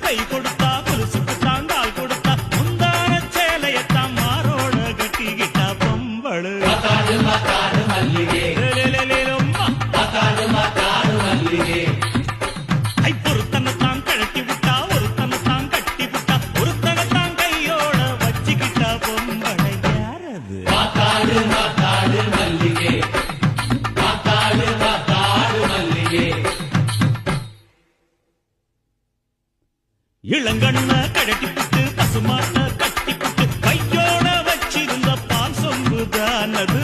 கை கொடுத்தா கொலுசுக்கு தாங்கால் கொடுத்தா முந்தான சேலையத்தான் மாரோட கட்டிக்கிட்டா பொம்பளு பொருத்தனைத்தான் கழட்டி விட்டா ஒருத்தனைத்தான் கட்டி விட்டா ஒருத்தனைத்தான் கையோட வச்சுக்கிட்டா பொம்பளை யாரது இளங்கண்ண கழட்டி விட்டு பசுமாட்ட கட்டி விட்டு கையோட வச்சிருந்த பால் சொம்புதானது